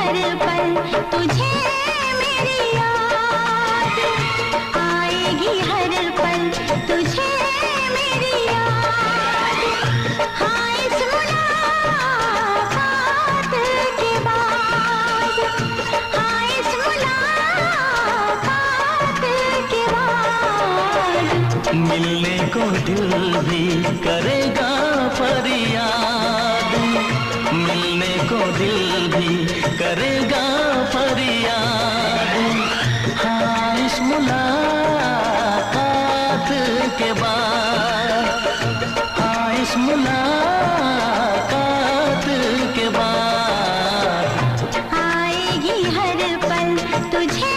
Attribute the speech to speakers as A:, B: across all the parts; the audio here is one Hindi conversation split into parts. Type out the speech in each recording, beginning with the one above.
A: हर पल तुझे मेरी याद आएगी, हर पल तुझे मेरी याद। हाँ इस मुलाकात के बाद, हाँ इस मुलाकात के बाद
B: मिलने को दिल भी करेगा फरियाद, मिलने को दिल भी करेगा फरियाद। हाँ इस मुलाकात के बाद, हाँ इस मुलाकात के बाद
A: आएगी हर पल तुझे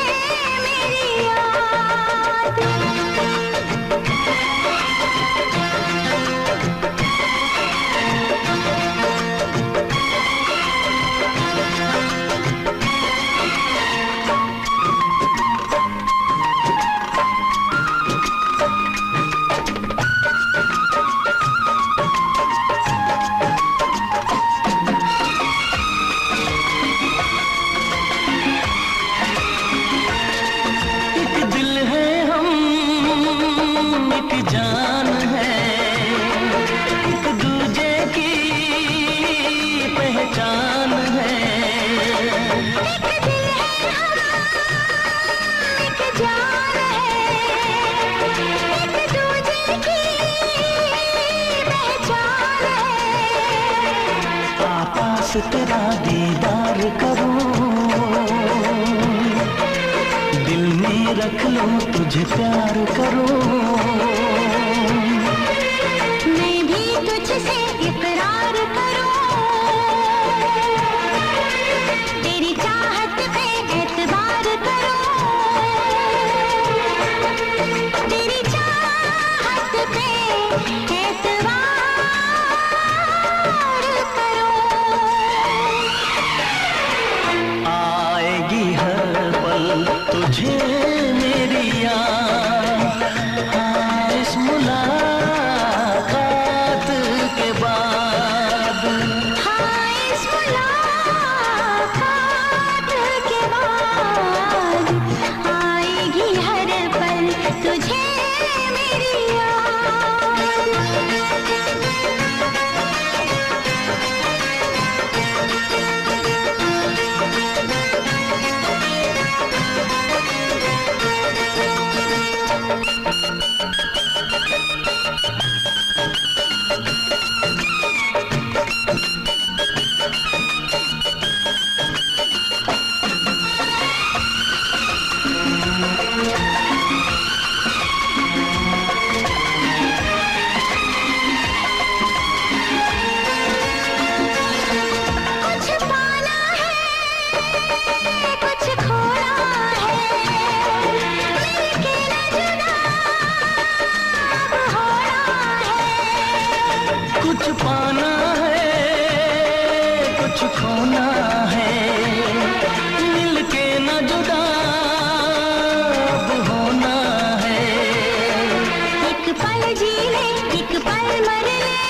A: मेरी याद।
B: जान है एक दूजे की पहचान है,
A: एक दिल है हम, एक जान है, एक दूजे की पहचान है।
B: पास तेरा दीदार करूं, दिल में रख लूं तुझे प्यार करूं,
A: मैं भी तुझसे इकरार करूं, तेरी चाहत पे एतबार करूं, तेरी चाहत पे एतबार करूं।
B: आएगी हर पल तुझे मेरी याद, हाँ इस मुलाकात के बाद,
A: हाँ इस मुलाकात के बाद आएगी हर पल तुझे मेरी याद। कुछ पाना है, कुछ खोना है, मिलके न जुदा अब होना है।
B: कुछ पाना है कुछ खोना है, मिलके न जुदा अब होना है।
A: एक पल जी ले, एक पल मर ले,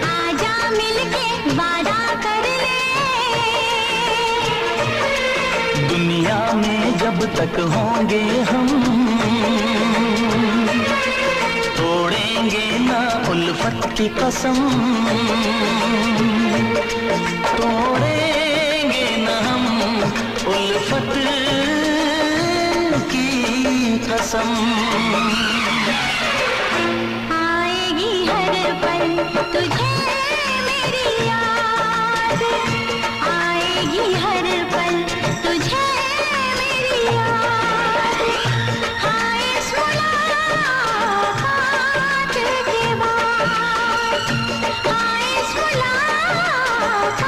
A: आजा मिलके वादा कर ले।
B: दुनिया में जब तक होंगे हम, तोड़ेंगे ना उल्फत की कसम, तोड़ेंगे ना हम उल्फत की कसम।
A: आएगी हर पल तुझे मेरी याद, आएगी हर पल तुझे मेरी याद। हाँ इस मुलाकात के बाद, हाँ इस मुलाकात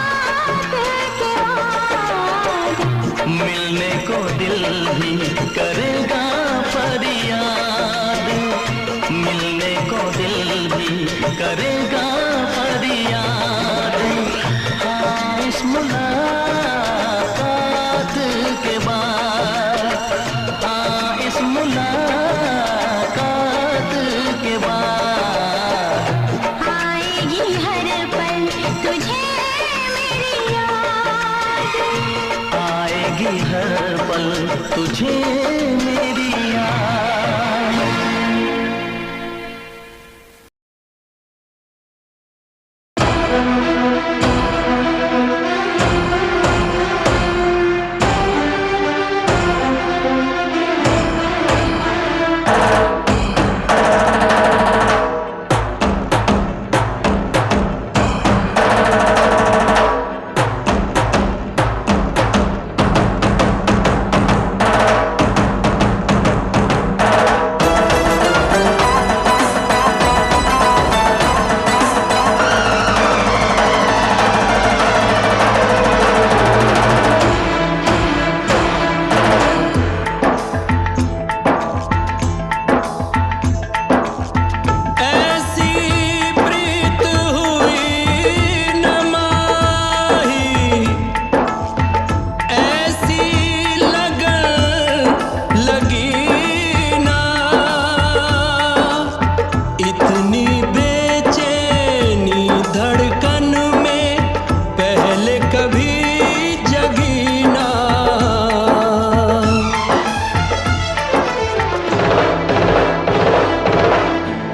B: आएगी हर पल तुझे मेरी याद।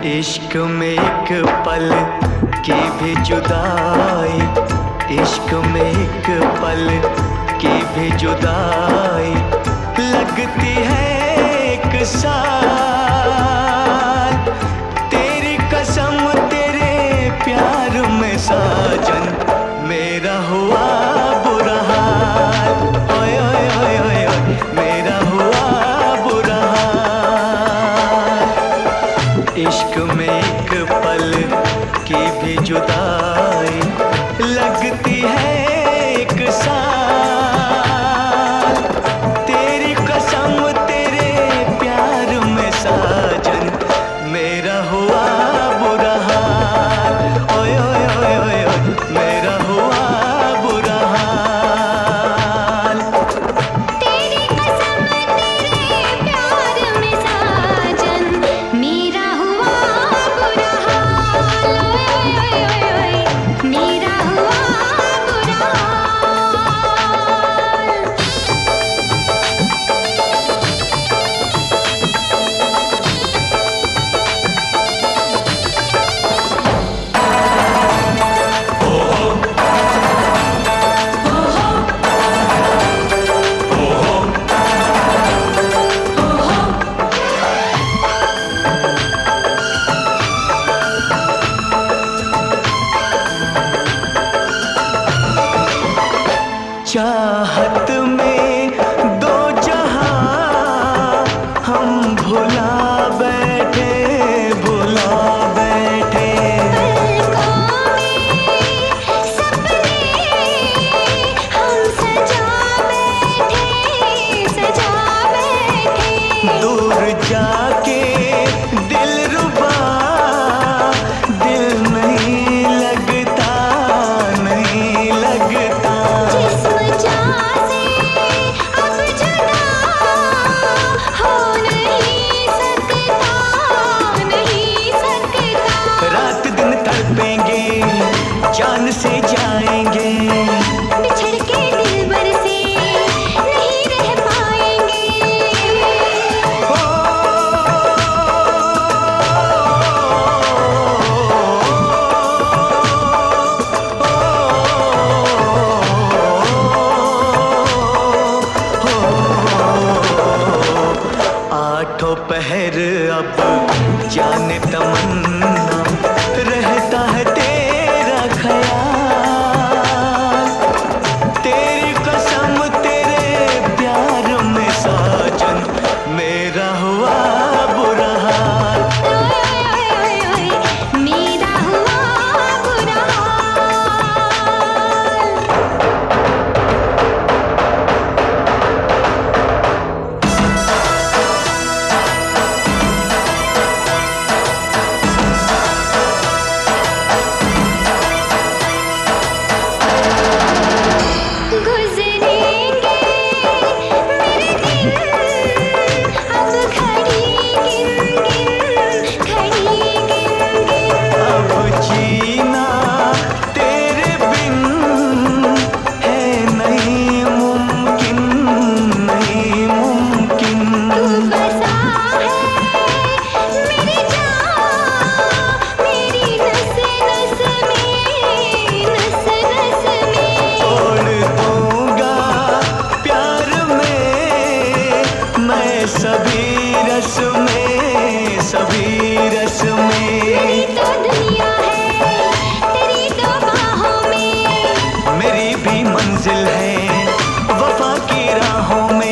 C: इश्क में एक पल की भी जुदाई, इश्क में एक पल की भी जुदाई लगती है एक साल। तेरी कसम तेरे प्यार में साजन मेरा हुआ बुरा हाल। ओए ओए ओए ओए ओए मेरा हुआ बुरा हाल। इश्क में एक पल की भी जुदाई लगती है एक साल। तेरी कसम तेरे प्यार में साजन मेरा हुआ बुरा हाल। ओए ओए ओए ओए ओए मेरा हुआ बुरा हाल।
A: तेरी कसम तेरे प्यार में साजन मेरा हुआ बुरा हाल। ओए ओए ओए ओए मेरा हुआ बुरा हाल।
C: चाहत में दो जहां हम भुला बैठे, भुला बैठे।
A: पलकों में सपने हम सजा बैठे, सजा बैठे।
C: दूर जाके दिलरुबा दिल नहीं लगता, नहीं लगता।
A: जिस वजह से अब जुदा हो नहीं सकता, नहीं सकता।
C: रात दिन तड़पेंगे जान से जाएंगे,
A: बिछड़ के दिलबर से नहीं रह पाएंगे।
C: ओ, आठों पहर अब जाने तमन्ना रहता है तेरा ख्याल। मंजिल है वफा की राहों में।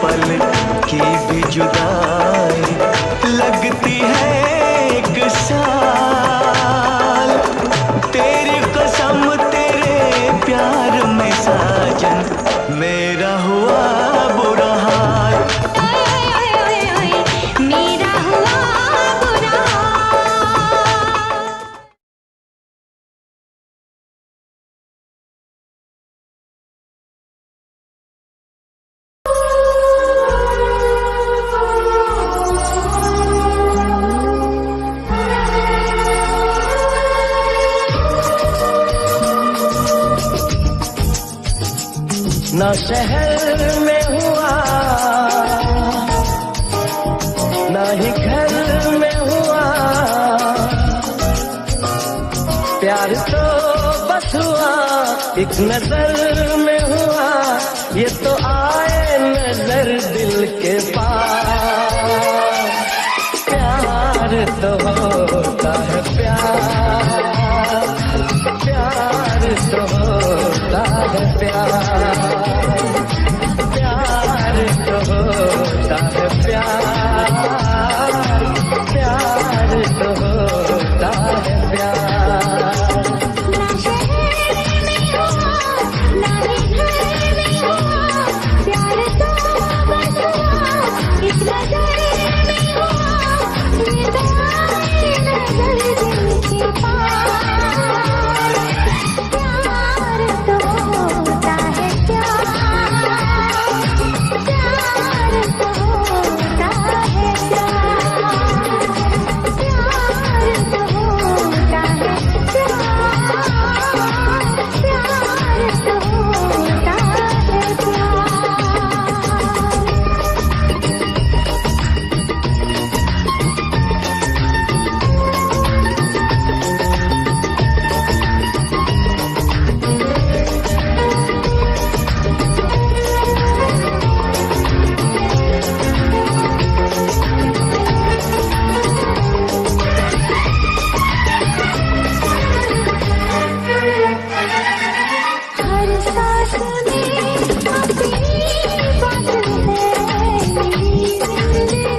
C: पल की भी जुदाई लगती है एक साल। तेरी कसम तेरे प्यार में साजन मेरा हुआ बुरा हाल।
A: मेरा हुआ बुरा
B: ना शहर में हुआ ना ही घर में हुआ, प्यार तो बस हुआ एक नजर में हुआ। ये तो आए नजर दिल के पास। प्यार तो होता है प्यार, प्यार तो होता है प्यार, प्यार तो होता है प्यार, प्यार तो होता है प्यार।
A: ना शहर में हुआ ना ही घर में हुआ, प्यार तो बस हुआ इस नजर में हुआ। ये तो आए नजर दिल के पास। प्यार तो होता है प्यार, प्यार तो होता है प्यार, प्यार तो होता है प्यार, प्यार तो होता है प्यार। हर सांस में अपनी बात है, मेरी जिंदगी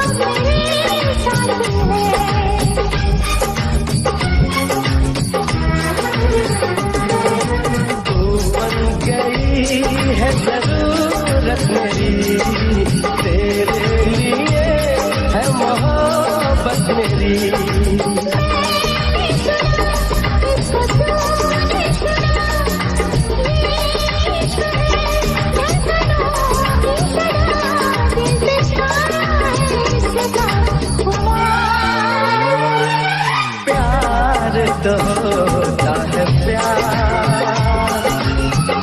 A: अब मेरे साथ है।
B: तू बन गई है जरूरत मेरी, तेरे लिए है मोहब्बत मेरी। प्यार तो होता है प्यार,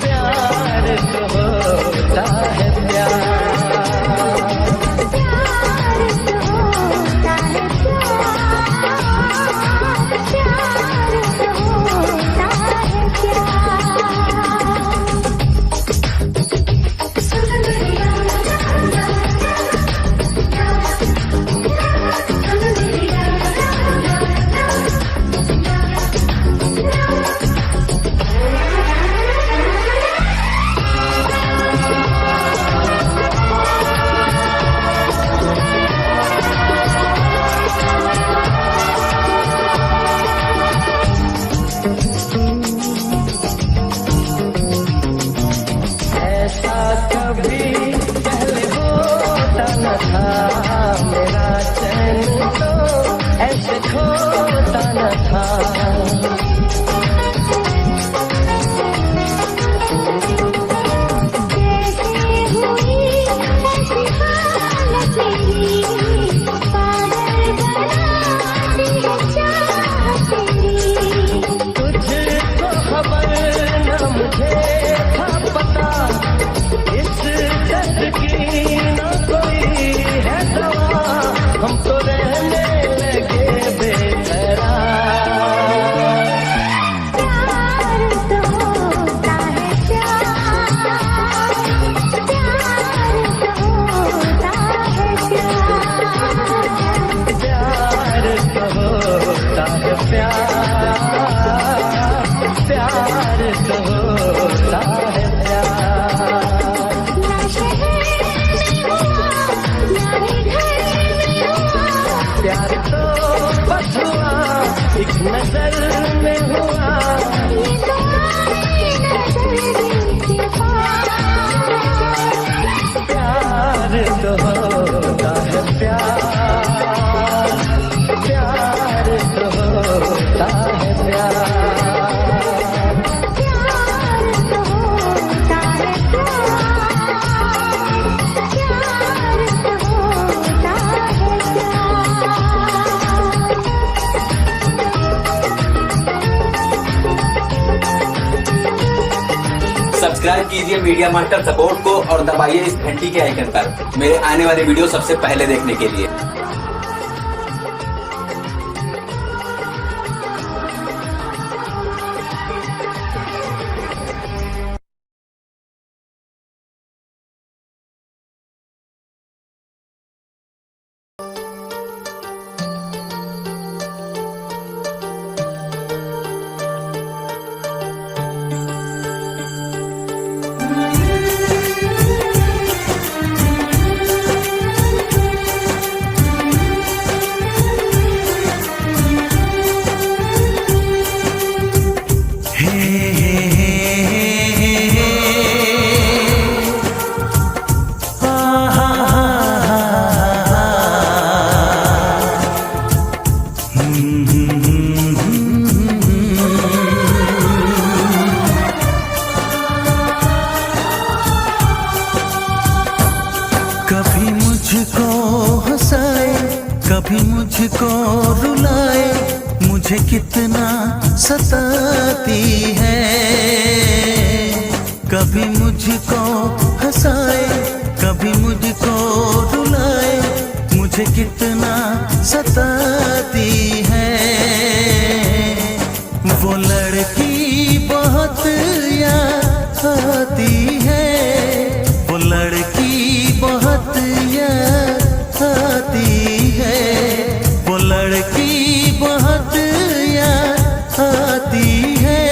B: प्यार तो होता है प्यार।
A: प्यार तो होता है प्यार, प्यार तो होता है प्यार।
B: ऐसा कभी पहले होता न था, मेरा चैन तो ऐसे खोता न था।
A: जैसे हुई
D: मीडिया मास्टर सपोर्ट को और दबाइए इस घंटी के आइकन पर मेरे आने वाले वीडियो सबसे पहले देखने के लिए।
B: कभी मुझको हंसाए, कभी मुझको रुलाए, मुझे कितना सताती है। कभी मुझको हंसाए, कभी मुझको रुलाए, मुझे कितना सताती है। वो लड़की बहुत याद आती है, वो लड़की बहुत याद आती है, वो लड़की बहुत याद आती है,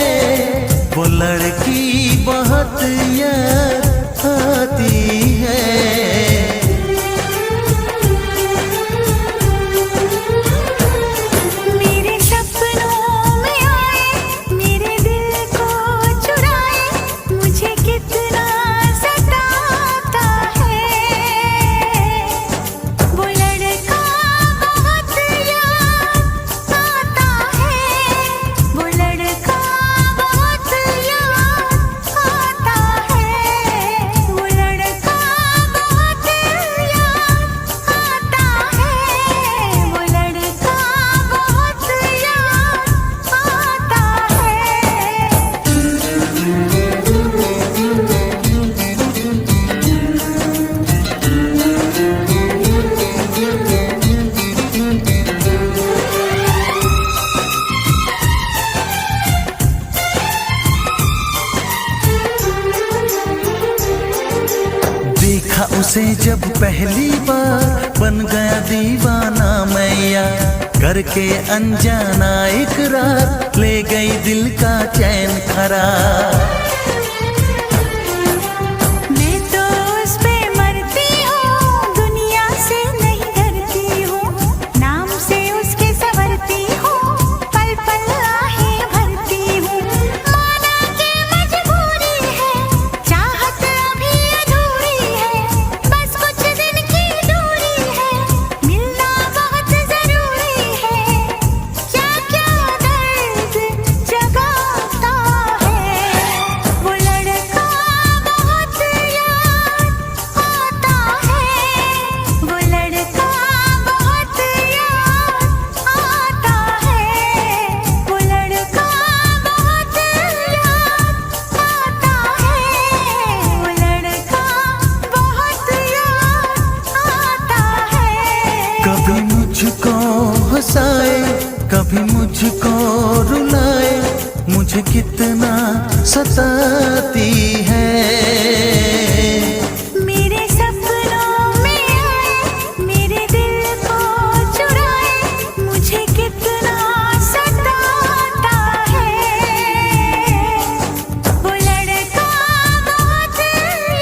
B: वो लड़की बहुत याद आती है।
A: मेरे सपनों में आए, मेरे दिल को चुराए, मुझे कितना सताता है। वो लड़का बहुत याद आता है, वो लड़का बहुत याद आता है, वो लड़का बहुत याद आता है, वो लड़का बहुत याद आता
B: देखा उसे जब पहली बार, बन गया दीवाना मैया, करके अनजाना इकरार, ले गई दिल का चैन करार।
A: मैं तो उस पे मरती हूँ, दुनिया से नहीं डरती हूँ, नाम से उसके संवरती हूँ, पल पल आहें भरती हूँ। माना कि मजबूरी है, चाहत अभी अधूरी है, बस कुछ दिन की दूरी है, मिलना बहुत जरूरी है। क्या क्या दर्द जगाता है, वो लड़का बहुत याद आता है, वो लड़का बहुत याद आता है, वो लड़का बहुत याद आता है, वो लड़का बहुत याद आता है।
B: कभी मुझको हंसाए, कभी मुझको रुलाए, मुझे कितना सताती है।
A: मेरे सपनों में आए, मेरे दिल को चुराए, मुझे कितना सताता है। वो लड़का बहुत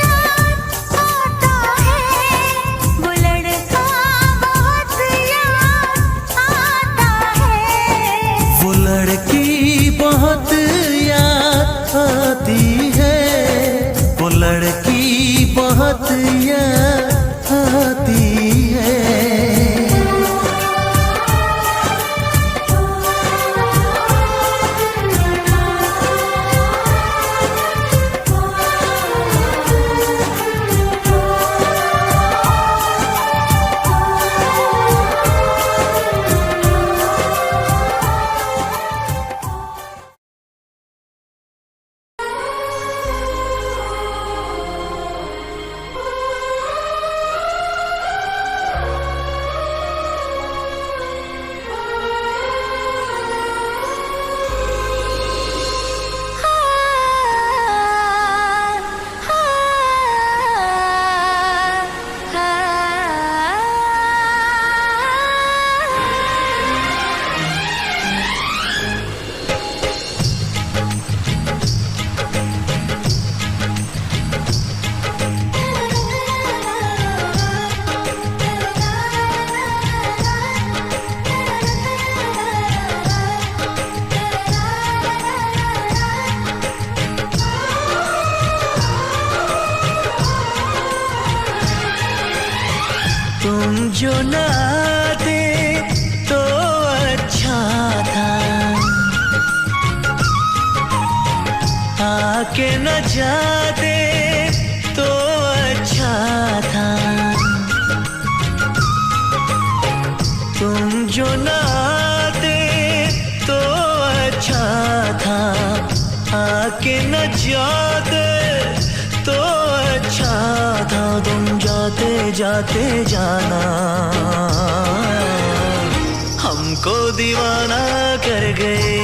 A: याद आता है, वो लड़का बहुत याद आता है।
B: वो लड़की बहुत याद आती है, वो लड़की बहुत याद आती है। जो ना आते तो अच्छा था, आके न जाते तो अच्छा था। तुम जो ना आते तो अच्छा था, आके न जाते तो अच्छा था। तुम जाते जाते जाना हमको दीवाना कर गए,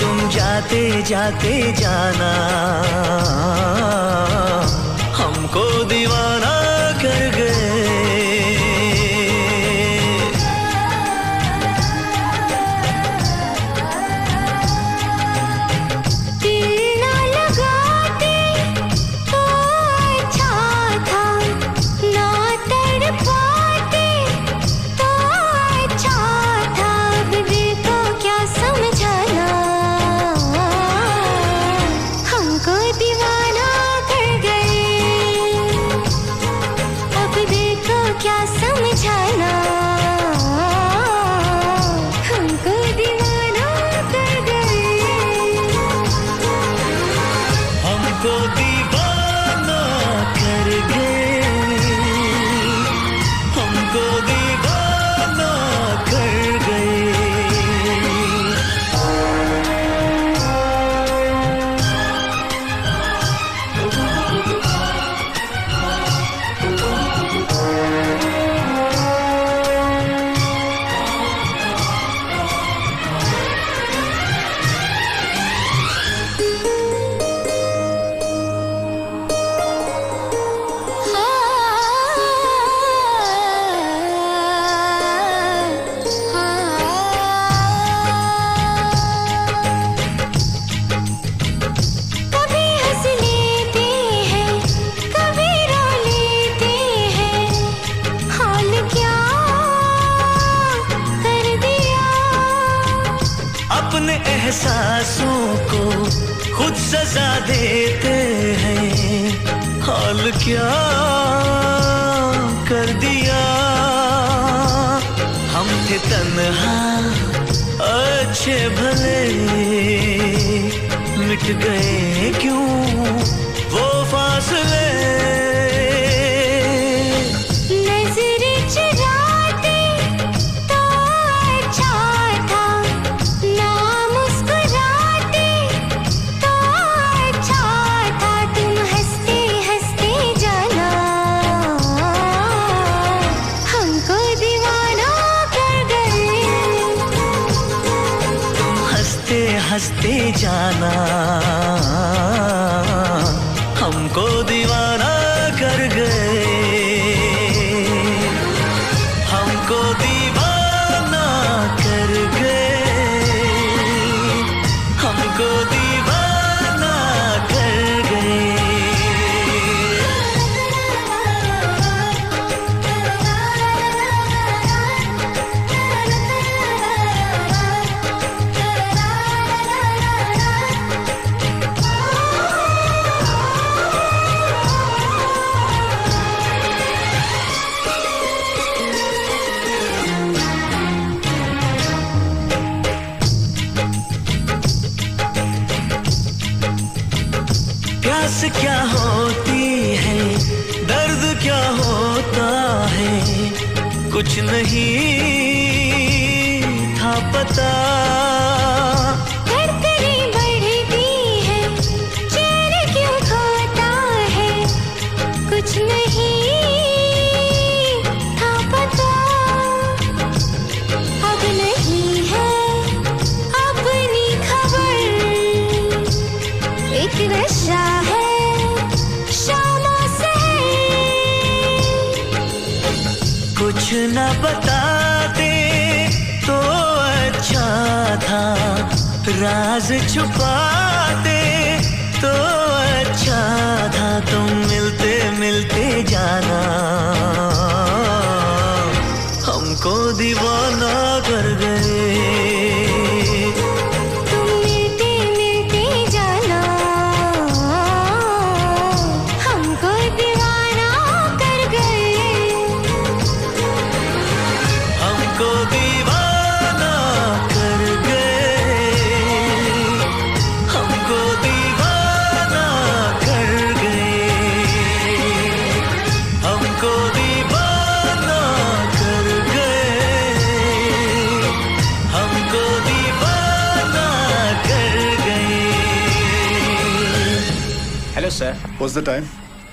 B: तुम जाते जाते जाना हमको दीवाना कर गए। अपने एहसासों को खुद सजा देते हैं, हाल क्या कर दिया। हम थे तन्हा अच्छे भले, मिट गए क्यों वो फासले। हंसते जाना हमको दीवाना कर गए, हमको दीवाना कर गए, हमको दीवाना कर गए। प्यास क्या होती है, दर्द क्या होता है, कुछ नहीं था पता।
A: धड़कनें बढ़ती है, चैन क्यों खोता है, कुछ नहीं था पता। अब नहीं है अपनी खबर, एक नशा है शामों से।
B: कुछ न बताते तो अच्छा था, राज छुपाते तो अच्छा था। तुम मिलते मिलते जाना हमको दीवाना कर गए,
A: तुम मिलते मिलते जाना हमको दीवाना कर गए।
E: Yes, sir.
F: What's the time?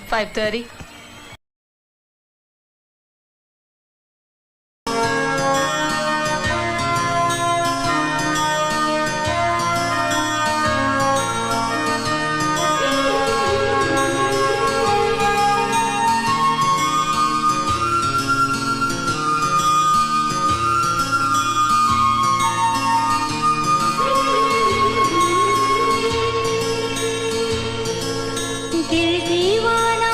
G: 5:30.
A: दिल दीवाना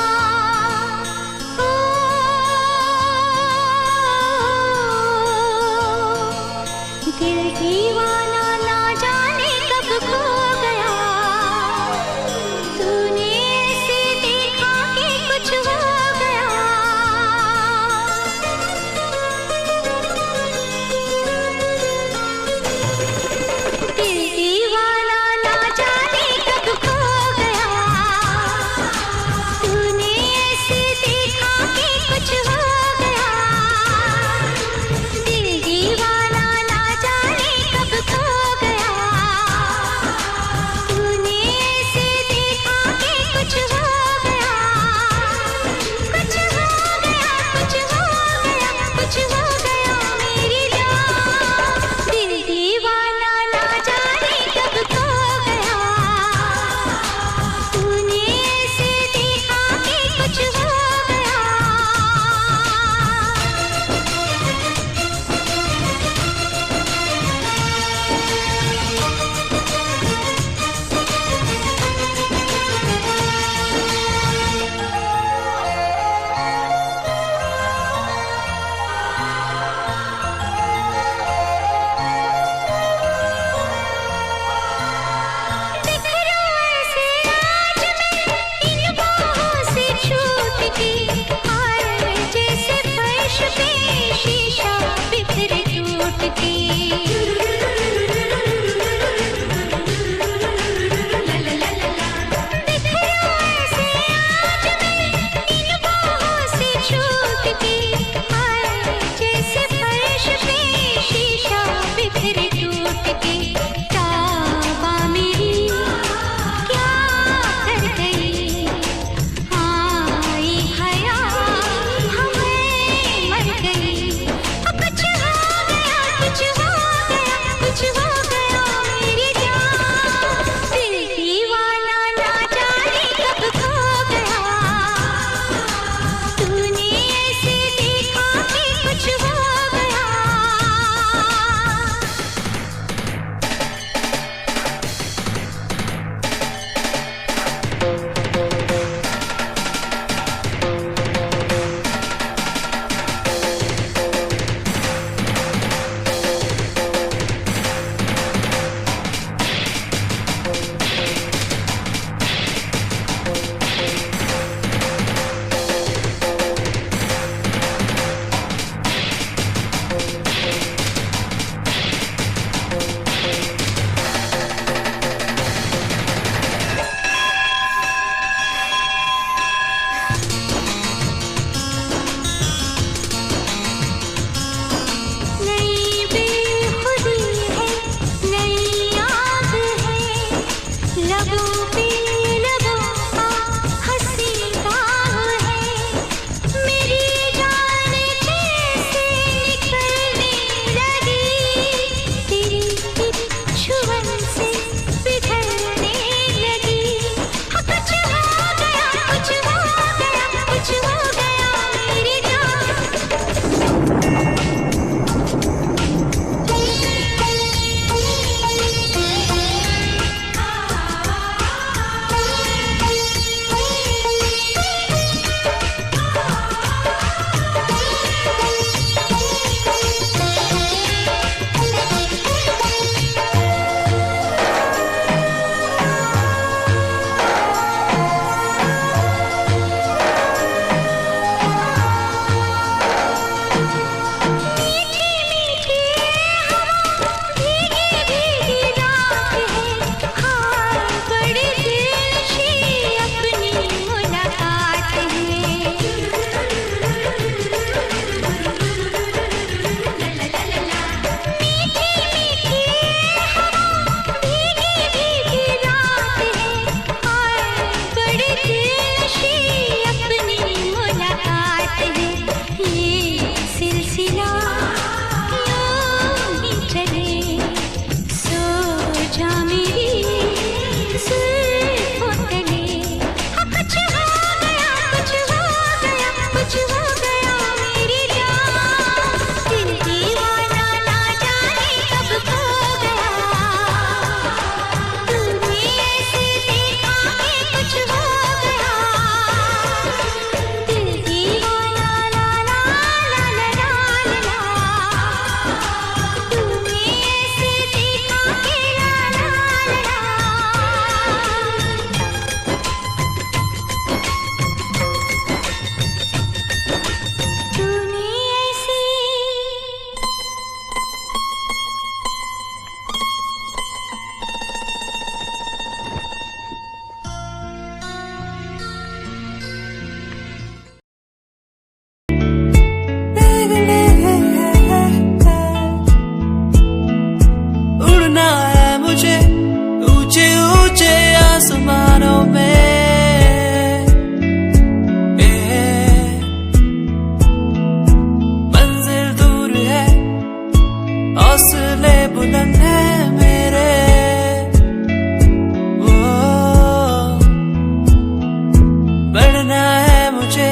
E: बढ़ना है मुझे,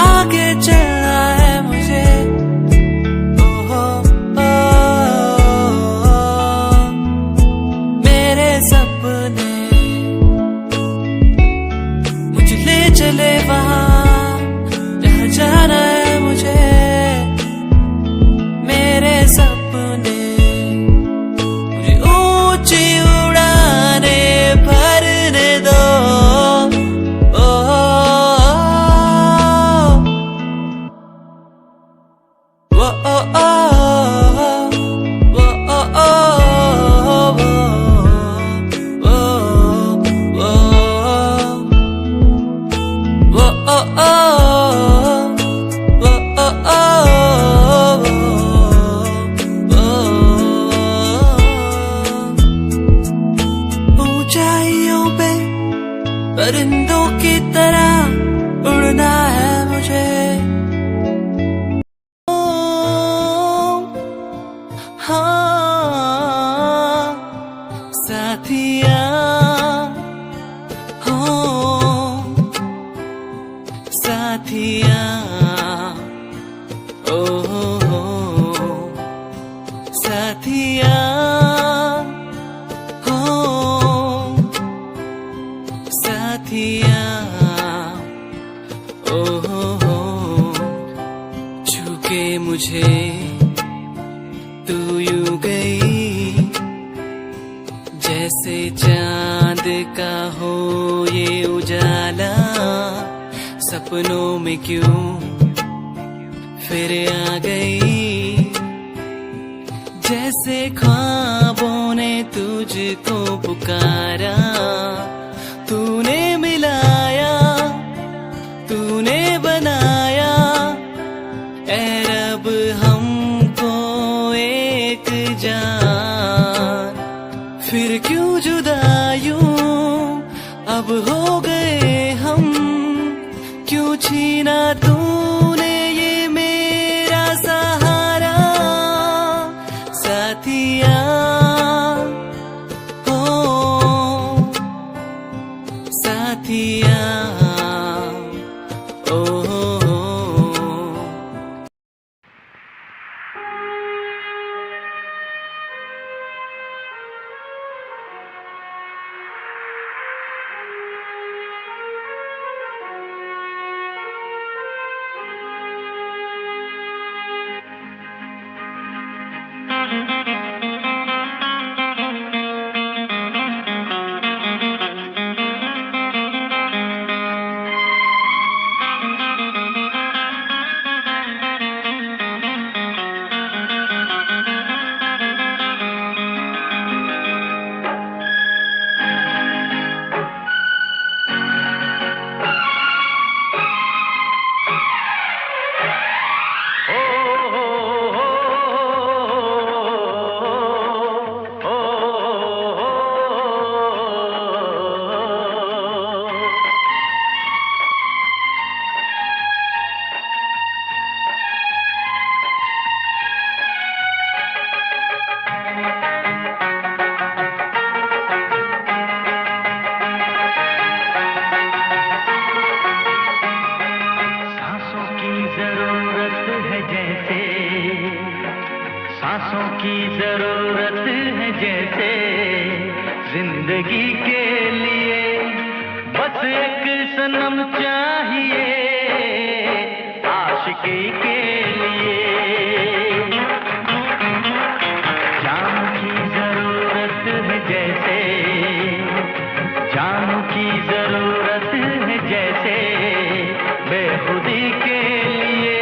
E: आगे चलना है मुझे। ओहो ओ, मेरे सपने मुझे ले चले वहाँ जहाँ जाना है मुझे। मेरे सपने मुझे ऊंची उड़ाने भरने दो। ऊंचाइयों पे परिंदों की तरह उड़ना है मुझे। हाँ साथिया हो साथिया ओ हो साथिया हो साथिया ओ हो छू के मुझे तू यूं गई जैसे चांद का हो ये उजाला। सपनों में क्यों फिर आ गई, जैसे ख्वाबों ने तुझको पुकारा। तूने मिलाया, तूने बनाया ऐ रब हमको एक जान। फिर क्यों जुदा यूं अब हो गए हम, क्यों छीना तूने ये मेरा सहारा। साथिया हो साथिया ओ हो।
C: सांसों की जरूरत है जैसे जिंदगी के लिए, बस एक सनम चाहिए आशिकी के लिए। जान की जरूरत है जैसे, जान की जरूरत है जैसे बेखुदी के लिए।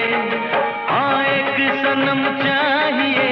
C: हाँ एक सनम चाहिए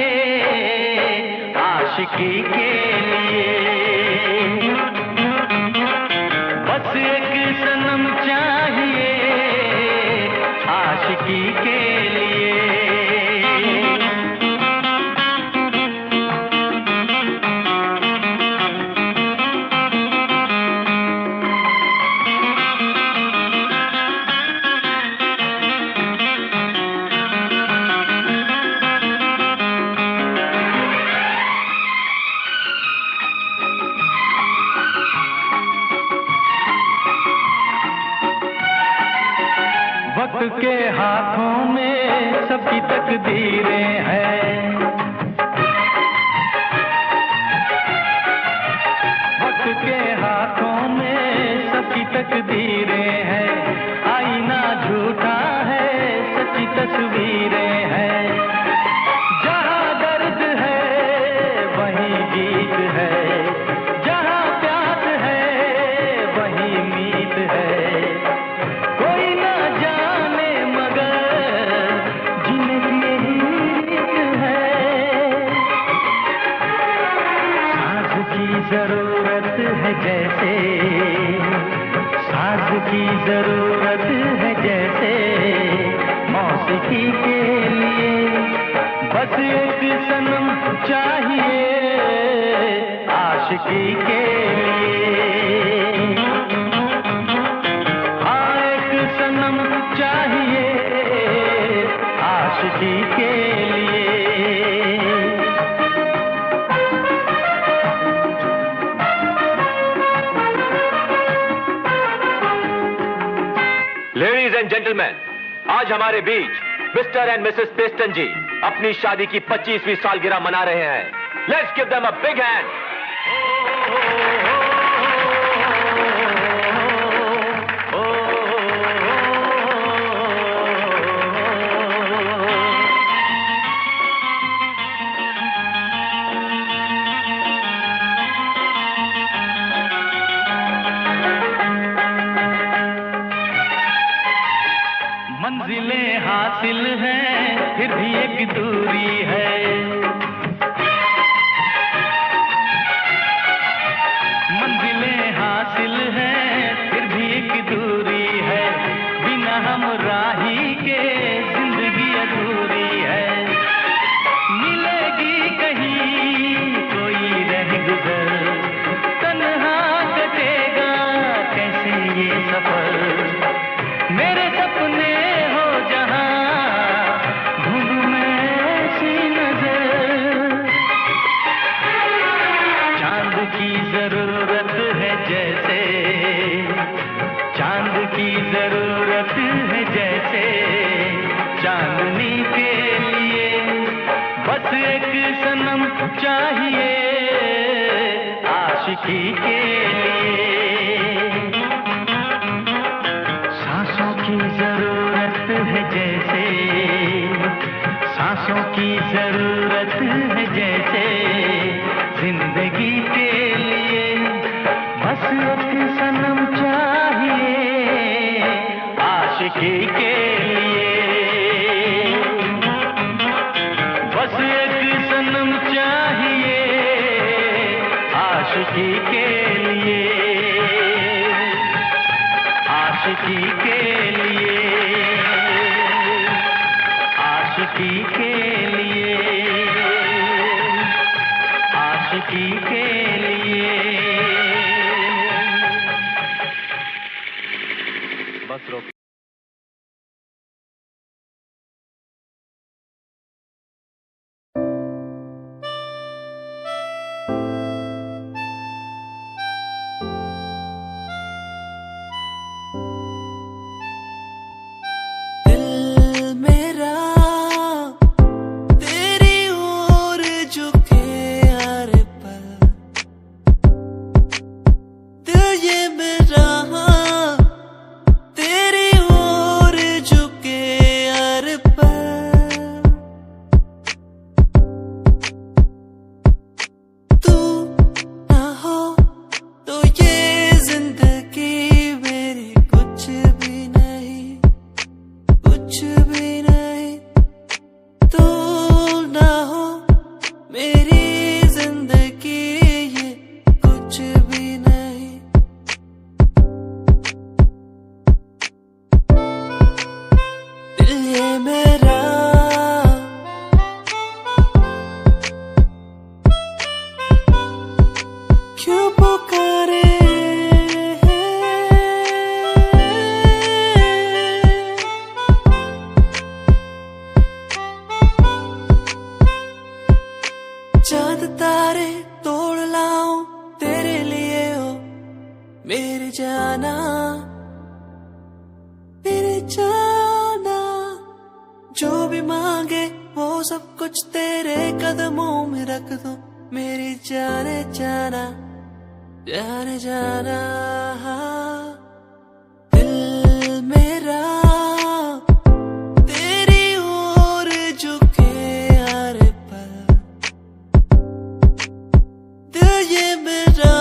F: वक्त के हाथों में सबकी तकदीरें हैं, वक्त के हाथों में सबकी तकदीरें हैं, आईना झूठा है सच्ची तस्वीरें हैं, जहाँ दर्द है वहीं गीत है, जहाँ प्यास है वहीं मीत है, कोई ना जाने मगर जीने की यही रीत है, सांस की जरूरत है जैसे, सांस की जरूरत है जैसे, मौसीकी के लिए बस एक सनम चाहिए आशिकी के लिए, हाँ एक सनम चाहिए आशिकी के लिए।
G: लेडीज एंड जेंटलमैन, आज हमारे बीच मिस्टर एंड मिसेस पेस्टन जी अपनी शादी की 25वीं सालगिरह मना रहे हैं। Let's give them a big hand.
F: मंजिलें हासिल हैं फिर भी एक दूरी है, मंजिलें हासिल हैं फिर भी एक दूरी है, बिना हम राही के जिंदगी अधूरी है, मिलेगी कहीं कोई रह गुजर, तन्हा कटेगा कैसे ये सफर, मेरे सपने हो जहां ढूंढूं मैं ऐसी नजर, चांद की जरूरत है जैसे, चांद की जरूरत है जैसे, चांदनी के लिए बस एक सनम चाहिए आशिकी के लिए, सांसों की जरूरत है जैसे, सांसों की जरूरत है जैसे, जिंदगी के लिए बस एक सनम चाहिए आशिकी के लिए, बस एक सनम चाहिए आशिकी के लिए, आशिकी के लिए, आशिकी के लिए, आशिकी के लिए। बस रोक।
E: दिल मेरा तेरी ओर झुके हर पल, दिल ये मेरा तेरी ओर झुके हर पल, तू ना हो तो ये जिंदगी मेरी कुछ भी नहीं, कुछ भी नहीं, तू ना हो मेरी जिंदगी ये कुछ भी नहीं, दिल ये मेरा क्यों पुकारे चांद तारे तोड़ लाऊं तेरे लिए हो मेरी जाना, मेरी जान। जो भी मांगे वो सब कुछ तेरे कदमों में रख दूं, मेरी जाने जाना, जाने जाना। दिल मेरा तेरी ओर झुके यार पर, दिल ये मेरा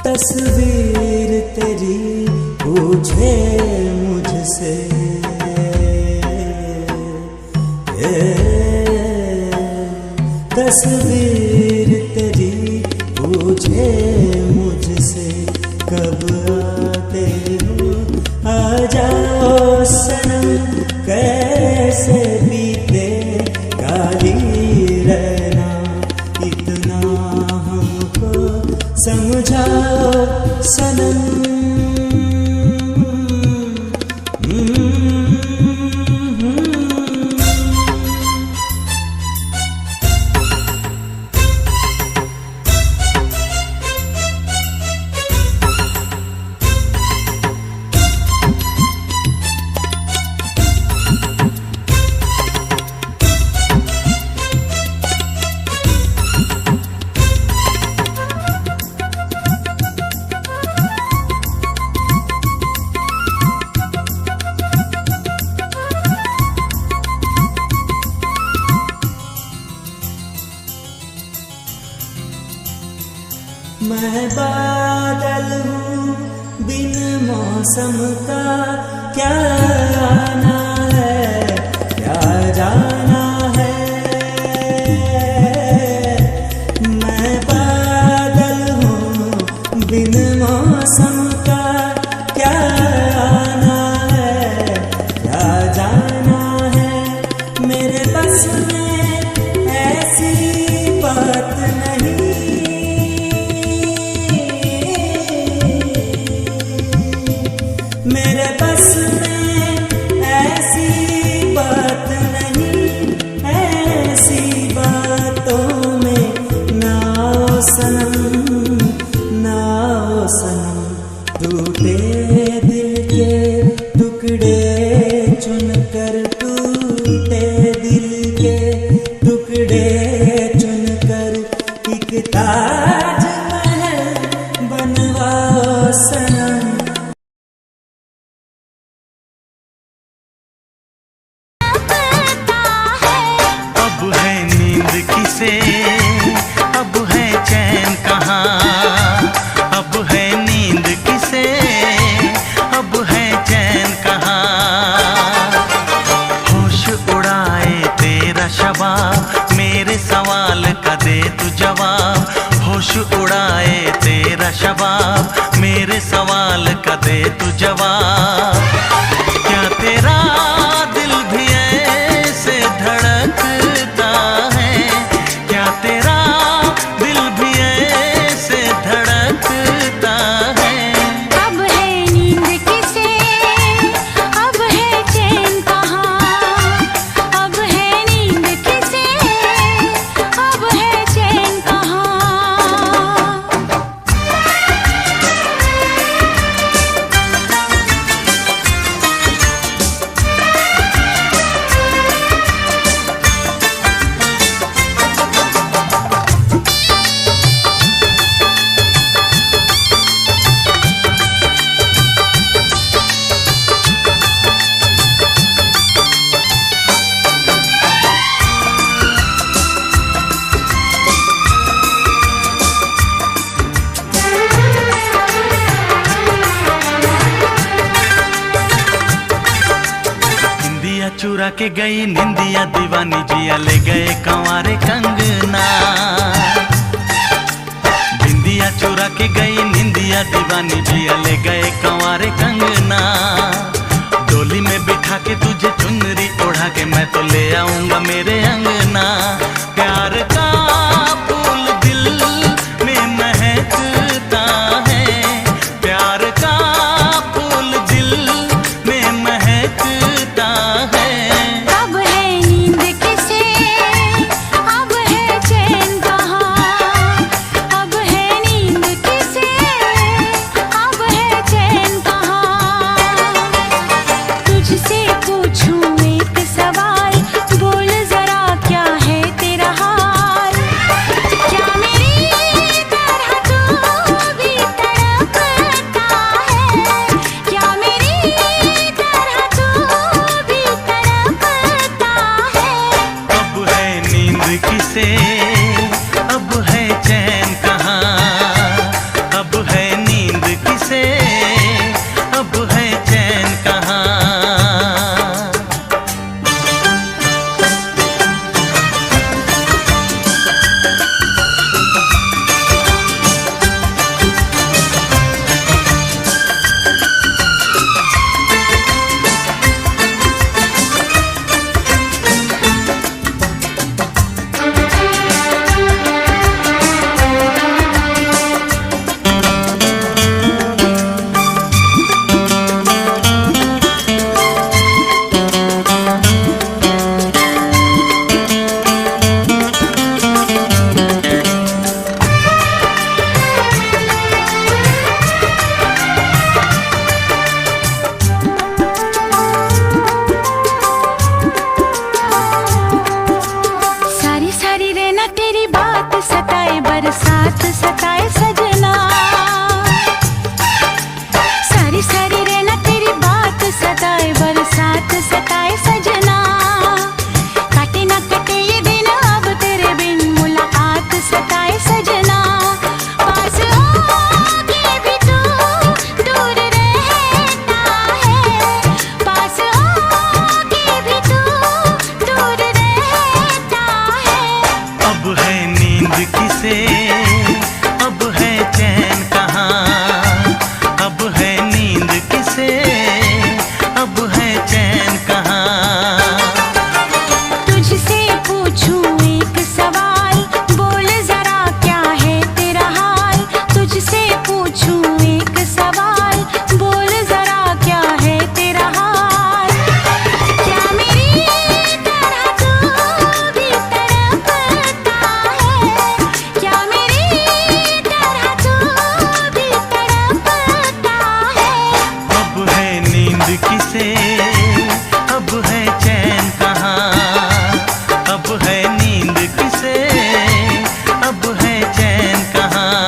H: तस्वीर तेरी पूछे मुझसे, तस्वीर तेरी पूछे मुझसे, कब आते हो आ जाओ सनम, कैसे बीते काली रहना, इतना हमको समझाओ सनम। मैं बादल हूँ बिन मौसम का, क्या आना है क्या जाना है। मैं बादल हूँ बिन मौसम का, क्या आना है क्या जाना है। मेरे बस में ऐसी बात नहीं, मेरे बस में ऐसी बात नहीं, ऐसी बातों में ना आओ सनम, ना आओ सनम। टूटे दिल के टुकड़े चुनकर, टूटे दिल के टुकड़े चुनकर, एक ताजमहल बनवाओ सनम।
B: अब है नींद किसे, अब है चैन कहाँ, अब है नींद किसे, अब है चैन कहाँ। होश उड़ाए तेरा शबाब, मेरे सवाल का दे तू जवाब। होश उड़ाए तेरा शबाब, मेरे सवाल का दे तू जवाब। क्या तेरा दिल भी ऐसे धड़कता है, क्या तेरा दिल भी ऐसे धड़कता है।
A: अब है नींद किसे, अब है चैन कहाँ, अब है नींद किसे, अब है चैन कहाँ।
B: चुरा के गई निंदिया दीवानी, जिया ले गए कंवारे कंगना। बिंदिया चुरा के गई निंदिया जिया दीवानी जिया ले गए कंवारे कंगना। डोली में बिठा के तुझे चुनरी ओढ़ा के मैं तो ले आऊंगा मेरे अंगना। प्यार का फूल दिल में महकता है, प्यार का फूल दिल में महकता है।
A: अब है नींद किसे, अब है चैन कहाँ, अब है नींद किसे, अब है चैन कहाँ। तुझसे पूछूं एक सवाल, बोल जरा क्या है तेरा हाल। क्या मेरी तरह तू भी तड़पता है, क्या मेरी तरह तू भी तड़पता है।
B: अब है नींद किसे, अब है चैन कहाँ, अब है नींद किसे, अब है चैन कहाँ।
A: सारी सारी रहना तेरी बात सताए, बरसात सताए सजना। सारी सारी रहना तेरी बात सताए, बरसात सताए सजना। काटे ना कटे ये दिन अब तेरे बिन, मुलाकात सताए सजना। पास आके भी तू दूर रहता है, पास आके भी तू दूर रहता है।
B: अब है नींद किसे, अब है चैन कहाँ, अब है नींद किसे, अब है चैन कहाँ।
A: तुझसे पूछूं एक सवाल, बोल जरा क्या है तेरा हाल। तुझसे पूछूं एक सवाल, बोल जरा क्या है तेरा हाल। क्या मेरी तरह तू भी तड़पता है, क्या मेरी तरह तू भी तड़पता है।
B: अब है नींद किसे, अब है चैन कहाँ, अब है नींद किसे, अब है चैन कहाँ।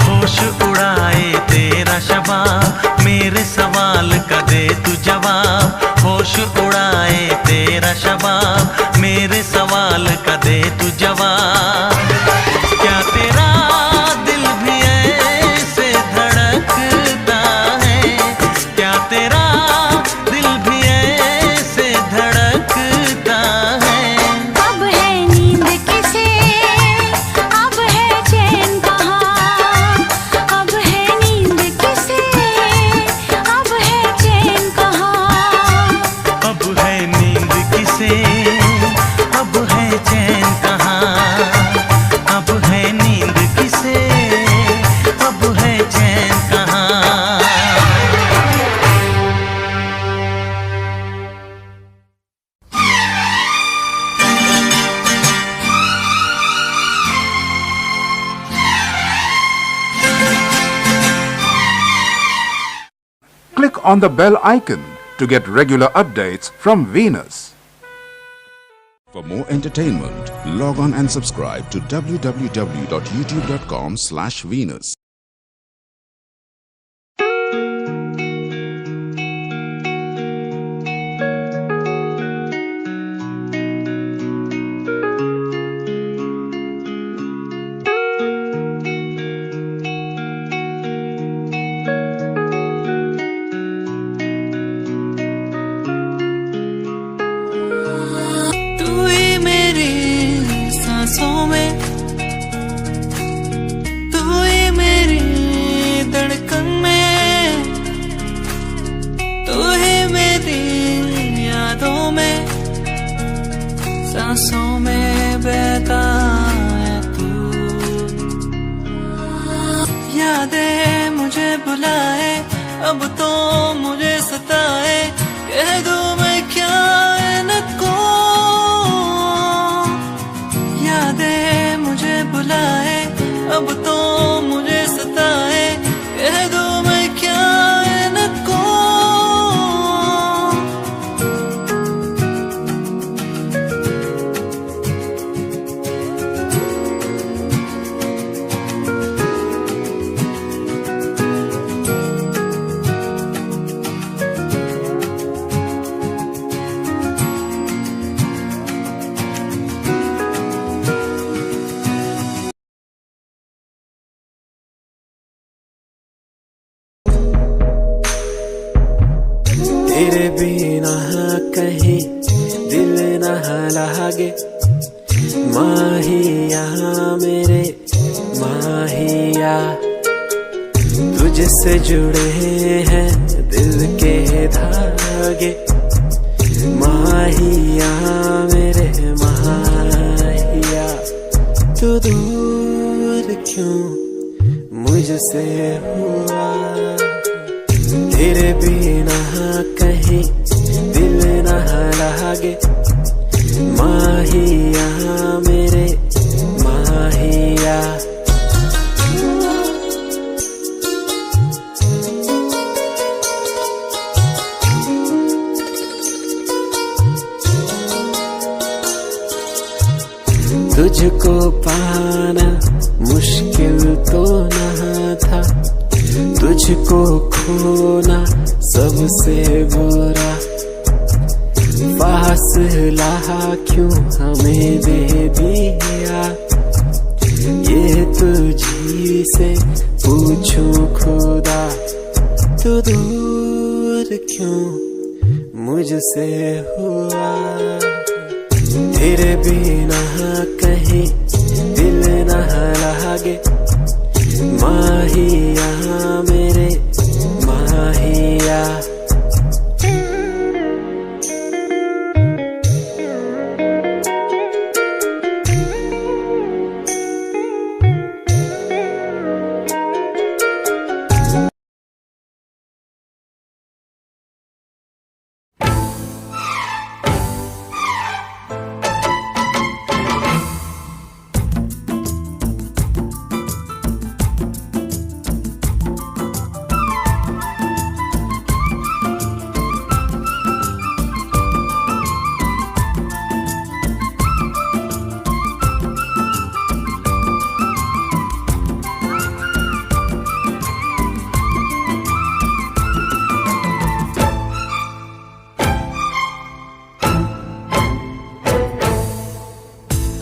B: होश उड़ाए तेरा शबाब, मेरे सवाल का दे तू जवाब। होश उड़ाए तेरा शबाब, मेरे सवाल का दे तू जवाब। क्या तेरा दिल भी ऐसे धड़कता है, क्या तेरा दिल भी ऐसे धड़कता है।
A: अब है नींद किसे, अब है चैन कहाँ, अब है नींद किसे, अब है चैन कहाँ।
B: अब है नींद किसे, अब है चैन कहाँ, अब है नींद किसे, अब है चैन कहाँ।
I: Click on the bell icon to get regular updates from Venus.
J: For more entertainment, log on and subscribe to www.youtube.com/Venus.
E: तू ही मेरी सांसों में, तू ही मेरी यादें मुझे बुलाए, अब तो मुझे सताए, कह दूं मैं क्या इनको। यादें मुझे बुलाए, अब तो मुझे सताए, कह दूं मैं क्या इनको। तेरे बिना कहीं दिल न लागे, माहिया मेरे माहिया। तुझसे जुड़े हैं दिल के धागे, माहिया मेरे माहिया। तू दूर क्यों मुझसे हुआ, तेरे बिना कहीं दिल न लागे, माहिया मेरे माहिया। तुझको पाना मुश्किल तो न था, तुझको खोना सबसे बुरा। फासला क्यों हमें दे दिया, ये तुझी से पूछूं खुदा। तू दूर क्यों मुझसे हुआ, तेरे बिना कहीं दिल न लागे, माहिया मेरे माहिया।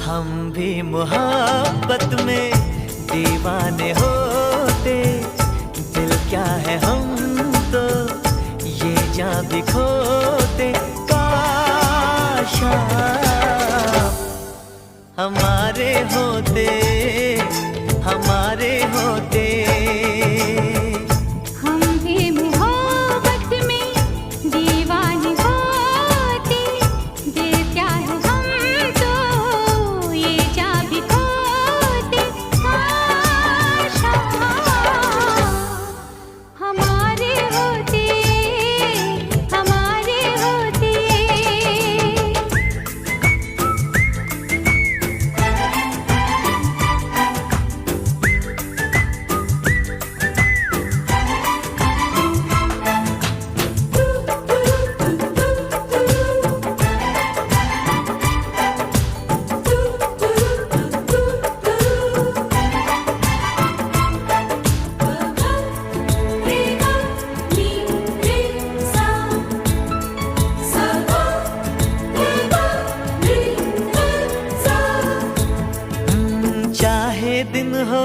E: हम भी मोहब्बत में दीवाने होते, दिल क्या है हम तो ये जान भी खोते। काश हमारे होते, हमारे होते।
A: हम भी मोहब्बत में दीवाने होते, दिल क्या है हम तो ये जान भी खोते। काश हमारे होते, हमारे होते।
E: चाहे दिन हो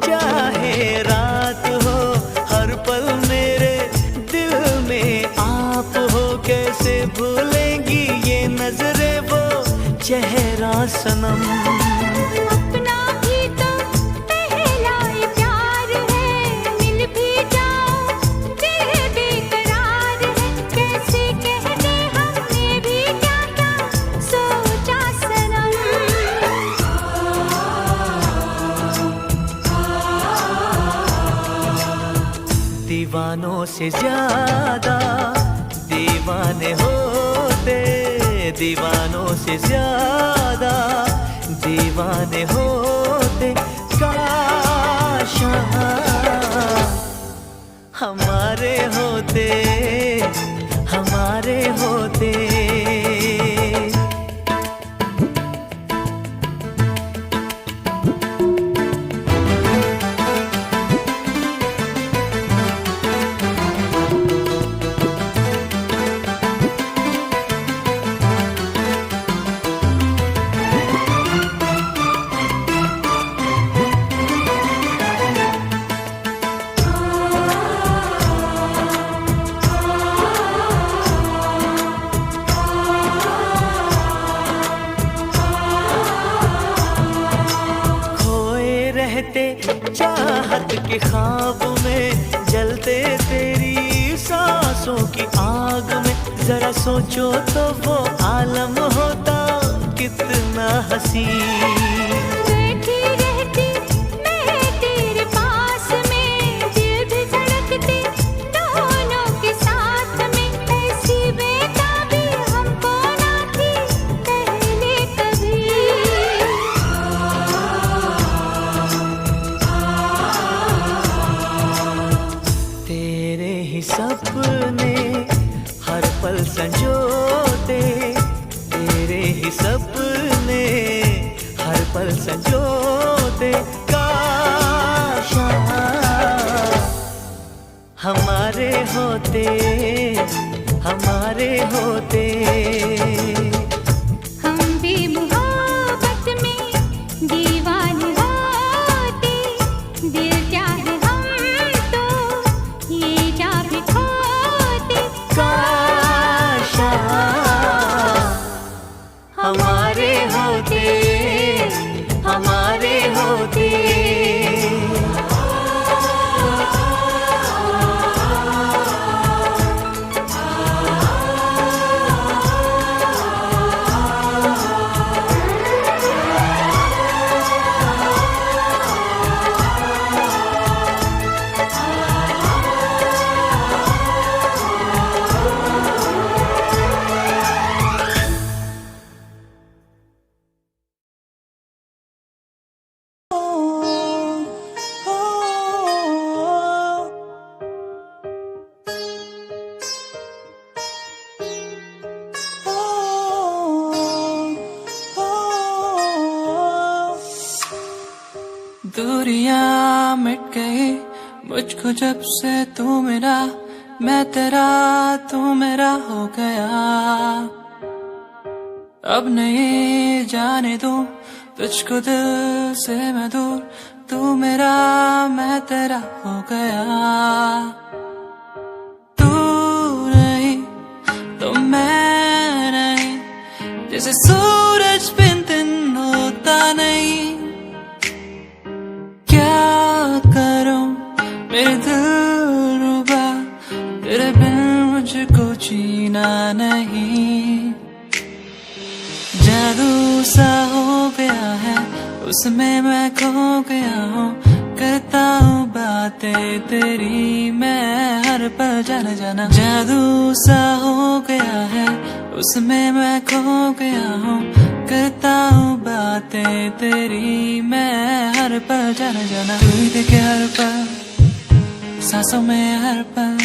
E: चाहे रात हो, हर पल मेरे दिल में आप हो। कैसे भूलेंगी ये नजरें वो चेहरा सनम।
A: अपना भी तो पहला ये प्यार है, मिल भी जाओ दिल बेकरार है। कैसे कह दे हमने भी क्या क्या सोचा सनम।
E: दीवानों से ज्यादा दीवाने होते, दीवानों से ज्यादा दीवाने होते। काश हमारे होते, हमारे होते। चाहत के ख्वाब में जलते तेरी सांसों की आग में, जरा सोचो तो वो आलम होता कितना हसीन।
A: बैठी रहती मैं तेरे पास में, दिल भी धड़कते दोनों के साथ में, ऐसी बेताबी हमको ना थी पहले कभी।
E: सपने हर पल संजोते, तेरे ही सपने हर पल संजोते। काश हमारे होते, हमारे होते।
A: हम भी मोहब्बत में दीवाने होते, दिल चाहे हम तो ये जा भी खोते।
E: काश हमारे होते, हमारे होते।
K: दूरियां मिट गई मुझको जब से तू मेरा, मैं तेरा तू मेरा हो गया। अब नहीं जाने दूं तुझको दिल से मैं दूर, तू मेरा मैं तेरा हो गया। तू नहीं तो मैं नहीं, जैसे सूरज बिन दिन होता नहीं। क्या करूं मेरे दिल रुबा, तेरे बिन मुझको जीना नहीं। जादू सा हो गया है उसमें मैं खो गया हूँ, करता हूँ बातें तेरी मैं हर पल जाना जाना। जादू सा हो गया है उसमें मैं खो गया हूँ, करता हूँ बातें तेरी मैं हर पल जाना जाना। तू ही देखे हर पल सांसों में हर पल,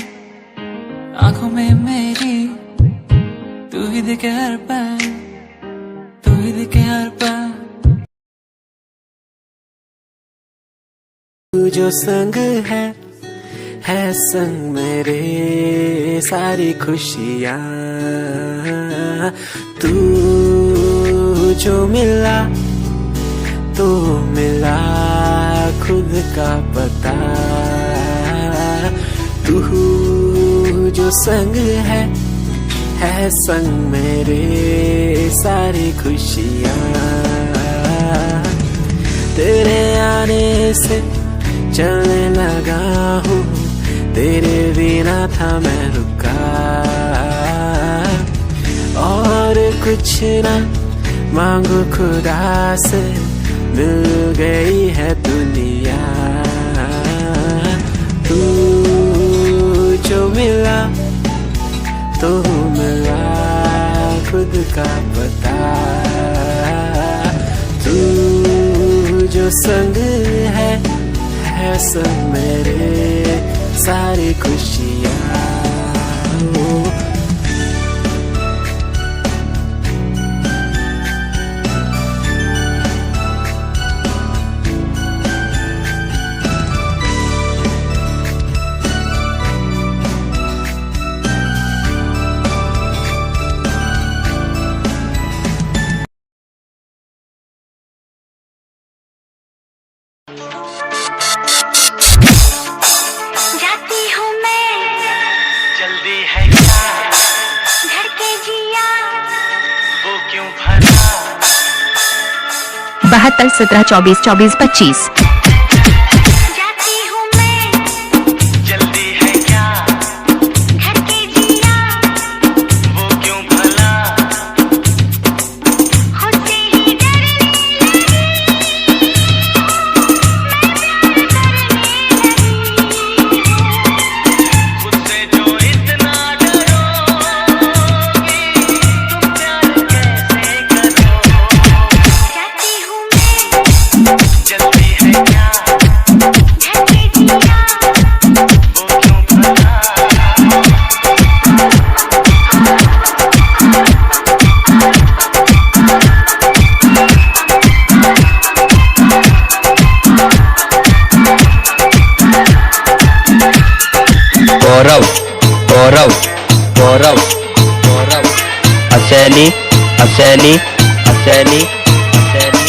K: आंखों में मेरी तू ही देखे हर पल, तू ही देखे हर पल।
L: तू जो संग है संग मेरे सारी खुशियाँ। तू जो मिला तो मिला खुद का पता। तू जो संग है संग मेरे सारी खुशियाँ। तेरे आने से चलने लगा हूँ, तेरे बिना था मैं रुका। और कुछ ना मांगू खुदा से, मिल गई है दुनिया। तू का पता। तू जो संग है सब मेरे सारी खुशियाँ।
A: जाती हूँ मैं,
F: जल्दी है क्या,
A: धड़के जिया,
F: वो क्यों भला।
M: 72 17 24 24 25।
A: जाती हूँ मैं,
F: जल्दी है क्या,
A: धड़के जिया,
F: वो क्यों भला।
A: खुद से ही डरने लगी,
F: खुद से जो इतना डरोगी, तुम प्यार कैसे करोगी।
A: जाती हूँ मैं,
F: जल्दी है क्या,
A: धड़के जिया,
F: वो क्यों भला।
N: Gaurav Gaurav Gaurav Gaurav Asaini Asaini Asaini Asaini.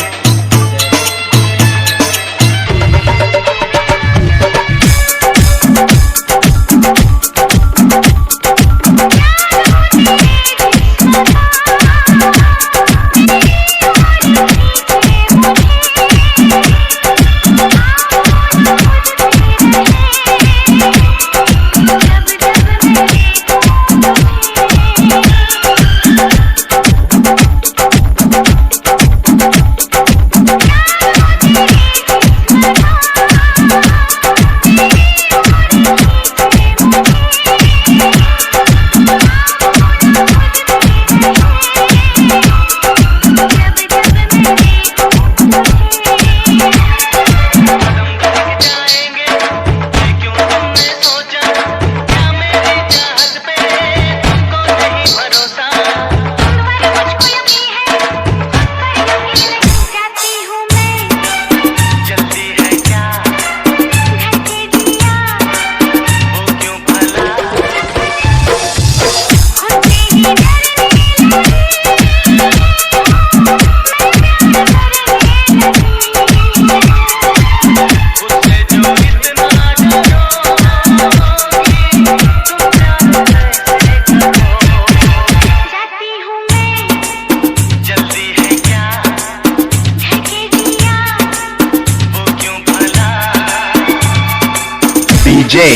O: DJ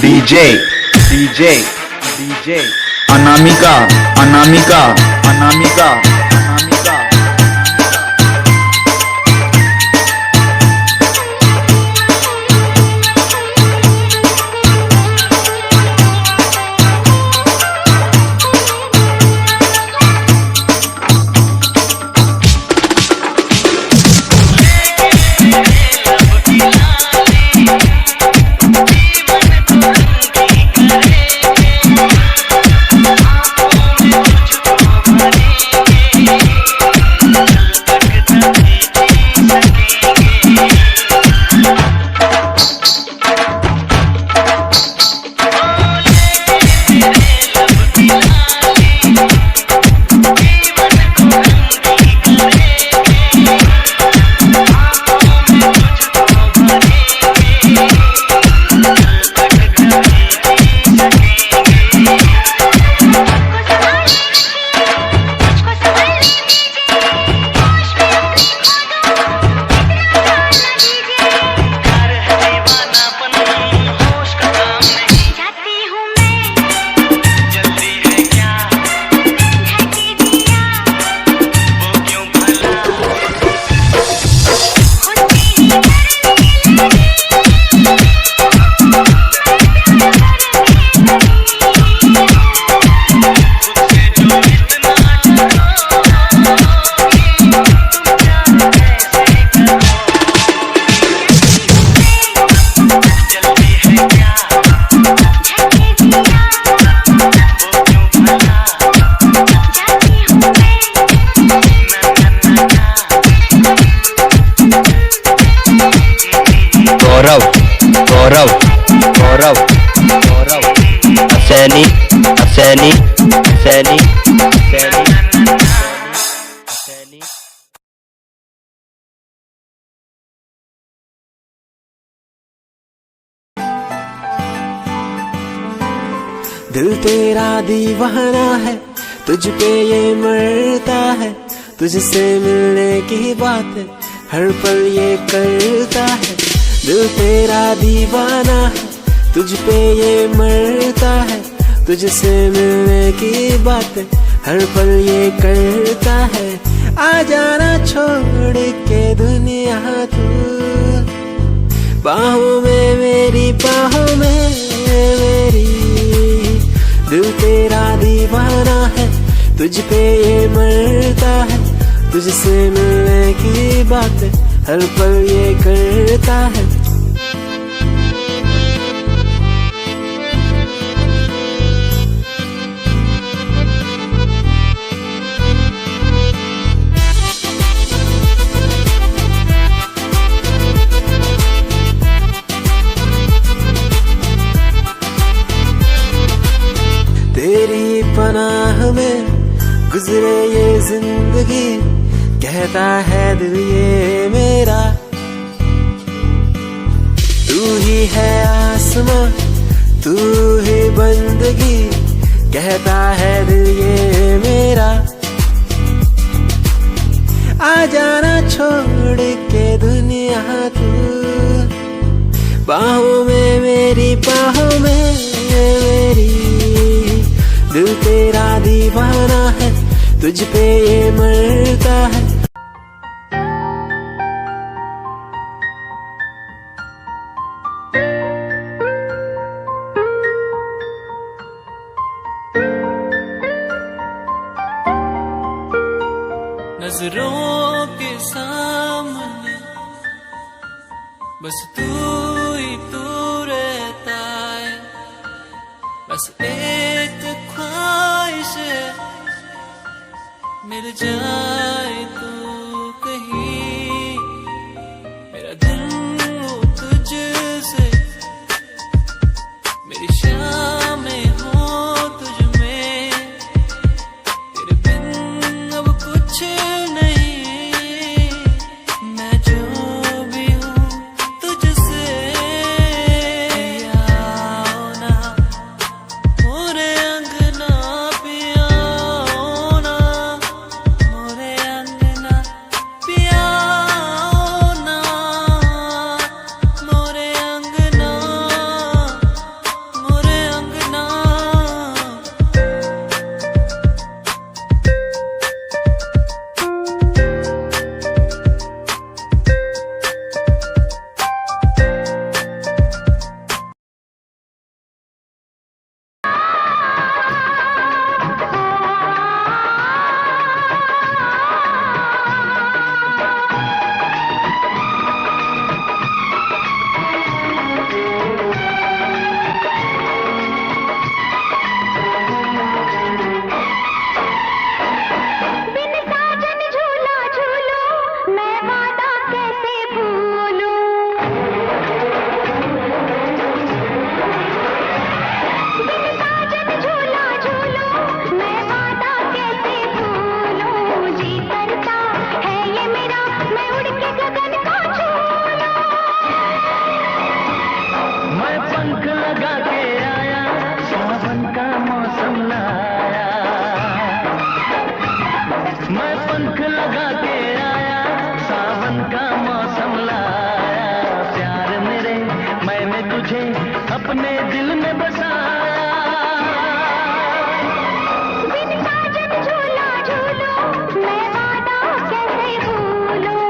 O: DJ DJ DJ Anamika Anamika Anamika Anamika.
F: जीवन को रंगी करेंगे,
N: असैनी असैनी असैनी असैनी।
L: दिल तेरा दीवाना है, तुझ पे ये मरता है, तुझसे मिलने की बात हर पल ये करता है। दिल तेरा दीवाना है, तुझ पे ये मरता है, तुझसे मिलने की बात हर पल ये करता है। आ जाना छोड़ के दुनिया तू, बाहों में मेरी बाहों में मेरी। दिल तेरा दीवाना है, तुझ पे ये मरता है, तुझसे मिलने की बात हर पल ये करता है। तेरी पनाह में गुजरे ये जिंदगी, कहता है दिल ये मेरा। तू ही है आसमां, तू ही बंदगी, कहता है दिल ये मेरा। आ जाना छोड़ के दुनिया तू, बाहों में मेरी बाहों में मेरी। दिल तेरा दीवाना है, तुझ पे ये मरता है।
K: नजरों के सामने बस तू ही तू रहता है, बस एक ख्वाहिश है मिल जाए तू कहीं। मेरा दिल हो तुझसे, मेरी शामें हो तुझ में, तेरे बिन अब कुछ नहीं। मैं जो भी हूँ तुझसे, आओ ना मोरे अंगना पिया, ना मोरे अंगना पिया, ना मोरे अंगना, मोरे अंगना।
A: बिन साजन झूला झूलो, मैं वादा कैसे भूलूं। बिन साजन झूला झूलो, मैं वादा कैसे भूलूं। जी करता है ये मेरा, मैं उड़ के गगन को छू लूं।
F: मैं पंख लगा के आया, सावन का मौसम लाया। मैं पंख लगा के आया, सावन का मौसम लाया। प्यार मेरे मैंने तुझे अपने दिल में बसाया।
A: बिन साजन झूला झूलो, मैं वादा कैसे भूलूं।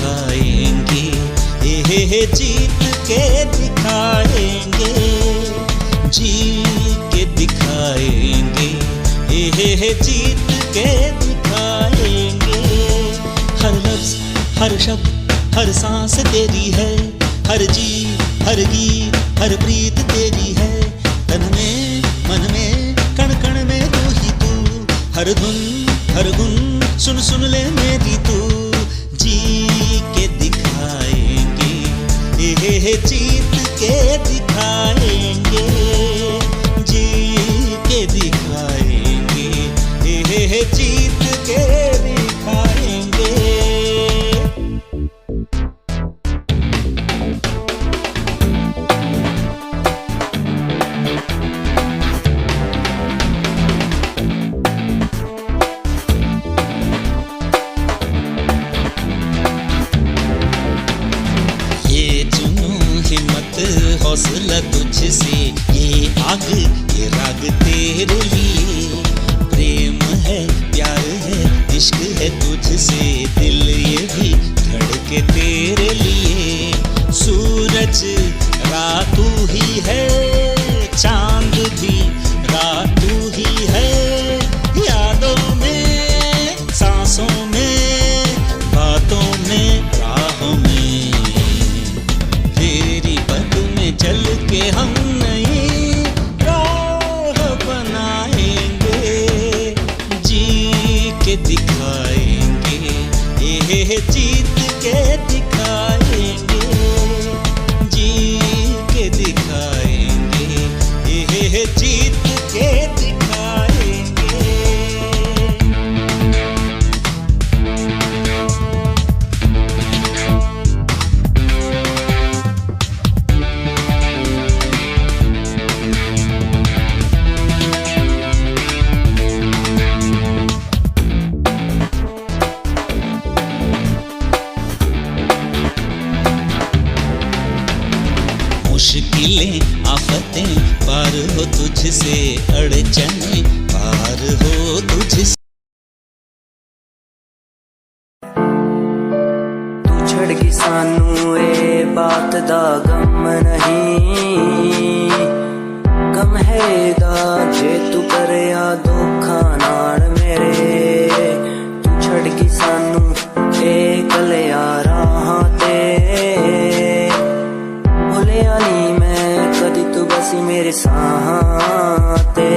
H: दिखाएंगे, जीत के दिखाएंगे, जी के दिखाएंगे, जीत के दिखाएंगे। हर लफ्ज हर शब्द हर सांस तेरी है, हर जी हर गीत हर प्रीत तेरी है। तन में मन में कण कण में तू ही तू, हर धुन हर गुन सुन सुन ले मेरी तू। जी के दिखाएंगे, जीत के दिखाएंगे, जी के दिखाएंगे, जीत के दिखाएंगे। हौसला तुझसे, ये आग ये राग तेरे लिए। प्रेम है प्यार है इश्क है तुझसे, दिल ये भी धड़के तेरे लिए। सूरज रात तू ही है, चांद भी रात तू ही है। यादों में सांसों में बातों में राहों में, तेरी पद में चल के हम नई राह बनाएंगे। जी के दिखाएंगे, जीत के दिखाएंगे, जी के दिखाएंगे, जीत के दिखाएंगे। मुश्किलें आफतें पार हो तुझसे, अड़चनें पार हो तुझसे।
P: तू छड़ गई सानू ए बात दा गम नहीं, गम है दा जे तू करया धोखा नाल मेरे। तू छड़ गई सानू ए कलिया राहां ते, भुलिया नी मैं कदी तू बसी मेरे साहां ते।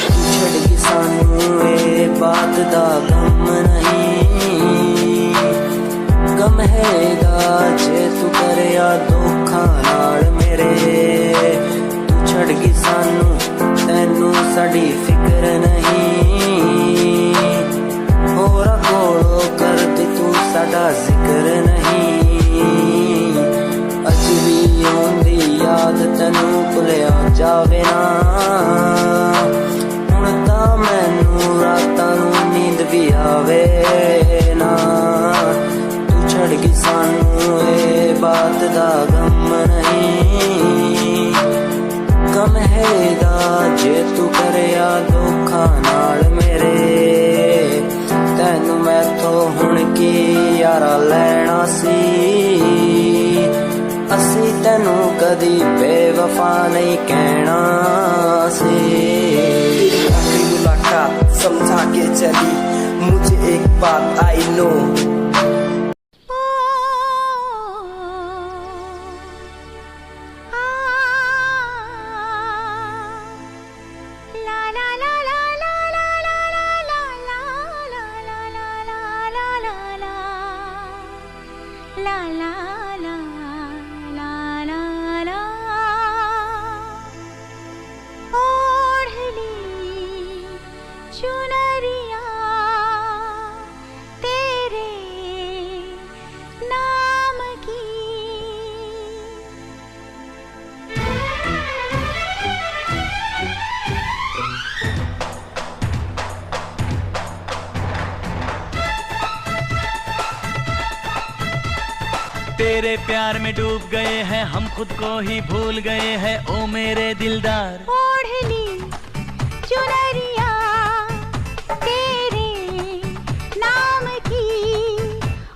P: तू छड़ गई सानू ए बात दा गम नहीं, गम हैगा जे तू करया धोखा नाल मेरे। तू छड़ गई सानू तैनू साडी फिक्र नहीं, होरा कोलों करदी तू साडा जिक्र नहीं। अज भी आउंदी याद तैनू भुलिया जावे ना, हुण तां मैनू रातां नू नींद भी आवे ना। तू छड़ गई सानू ए बात दा गम नहीं, गम हैगा जे तू करया धोखा नाल मेरे। तैनू मैथों हुण की यारा लैना सी, असी तैनू कदी बेवफा नहीं कहना सी।
Q: आखिरी मुलाकात समझा के चली, मुझे एक बात आई नो।
A: चुनरिया तेरे
E: तेरे प्यार में डूब गए हैं हम, खुद को ही भूल गए हैं ओ मेरे दिलदार।
A: ओढ़नी चुनरिया तेरे नाम की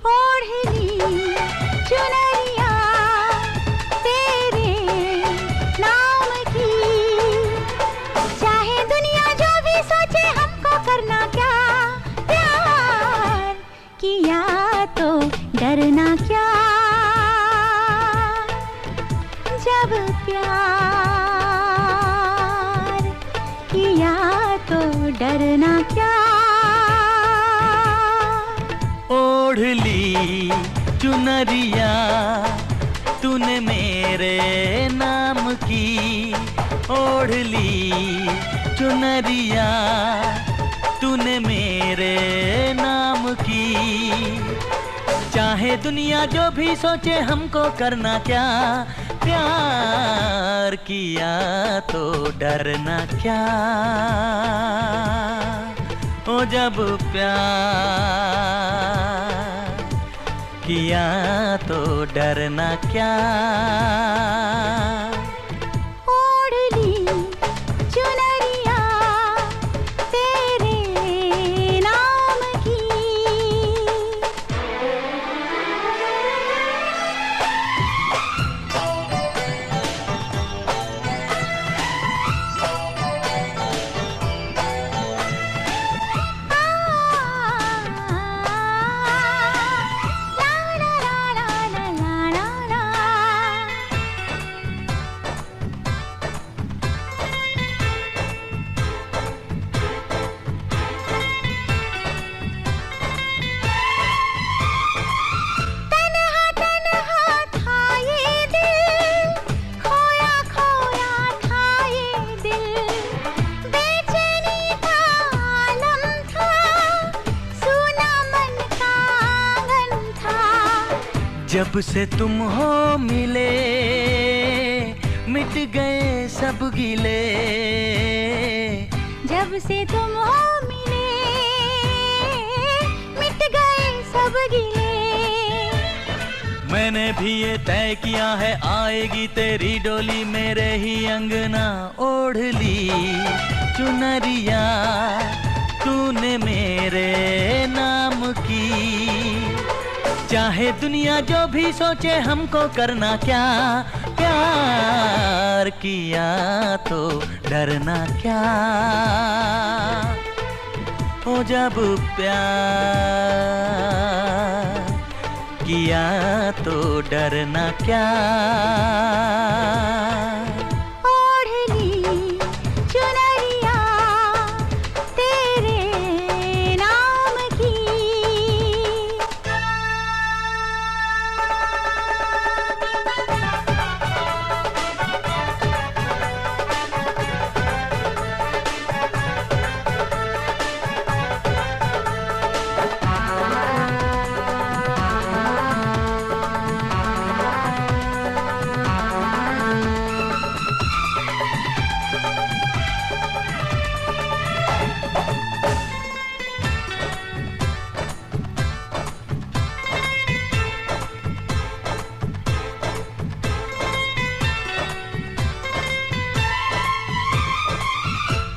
A: ओढ़नी डरना क्या।
E: ओढ़ ली चुनरिया तूने मेरे नाम की, ओढ़ ली चुनरिया तूने मेरे नाम की। चाहे दुनिया जो भी सोचे हमको करना क्या, प्यार किया तो डरना क्या। ओ जब प्यार किया तो डरना क्या।
A: ओढ़ ली चुनरिया तेरे नाम की।
E: जब से तुम हो मिले मिट गए सब गिले।
A: जब से तुम हो मिले मिट गए सब गिले।
E: मैंने भी ये तय किया है आएगी तेरी डोली मेरे ही अंगना। ओढ़ ली चुनरिया तूने मेरे नाम की। चाहे दुनिया जो भी सोचे हमको करना क्या, प्यार किया तो डरना क्या। हो जब प्यार किया तो डरना क्या।
A: ओढ़ ली चुनरिया तेरे नाम की।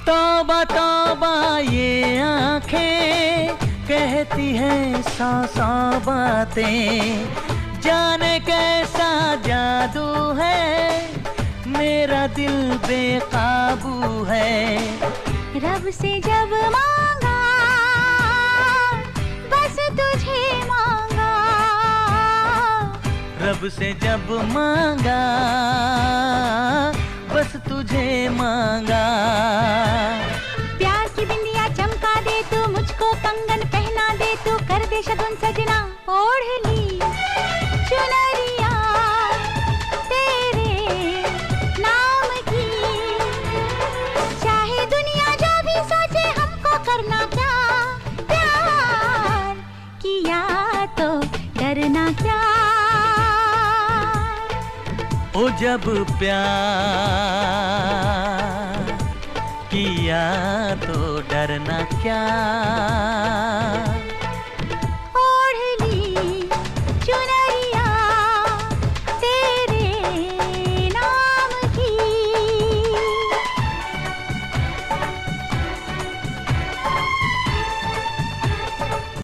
E: तौबा तौबा ये आंखें कहती हैं सौ सौ बातें। जाने कैसा जादू है मेरा दिल बेकाबू है।
A: रब से जब मांगा बस तुझे मांगा।
E: रब से जब मांगा बस तुझे मांगा।
A: प्यार की बिंदिया चमका दे तू मुझको, कंगन पहना दे तू, कर दे शगुन सजना। ओढ़ ली चुनरिया तेरे नाम की। चाहे दुनिया जो भी सोचे हमको करना क्या, प्यार किया तो डरना क्या।
E: ओ जब प्यार किया तो डरना क्या।